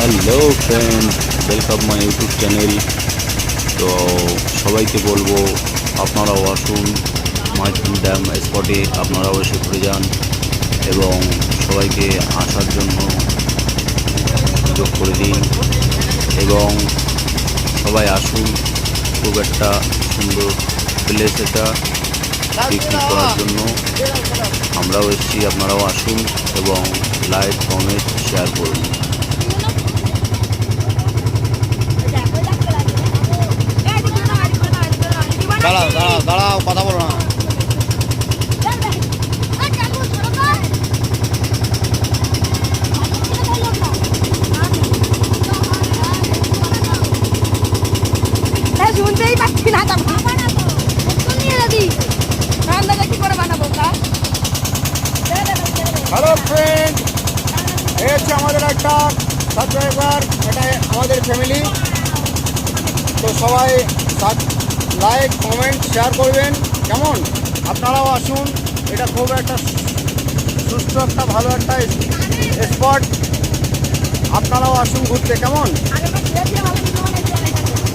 Hello friend, welcome my YouTube channel. তো সবাইকে বলবো আপনারাও আসুন মাইথন ড্যাম স্পটে, আপনারাও এসে ঘুরে যান এবং সবাইকে আসার জন্য সুযোগ করে দিন এবং সবাই আসুন। খুব একটা সুন্দর প্লেস এটা পিকনিক করার জন্য। আমরাও এসেছি, আপনারাও আসুন এবং লাইক কমেন্ট শেয়ার করুন। দাঁড়াও দাঁড়াও দাঁড়াও, কথা বলো না। শুনতেই পাচ্ছি না, রান্নাটা কি করে বানাবো? হ্যালো ফ্রেন্ড, এই হচ্ছে আমাদের একটা সাবস্ক্রাইবার, এটা আমাদের ফ্যামিলি। তো সবাই লাইক কমেন্ট শেয়ার করবেন, কেমন? আপনারাও আসুন, এটা খুব একটা সুস্থ একটা ভালো একটা স্পট। আপনারাও আসুন ঘুরতে, কেমন?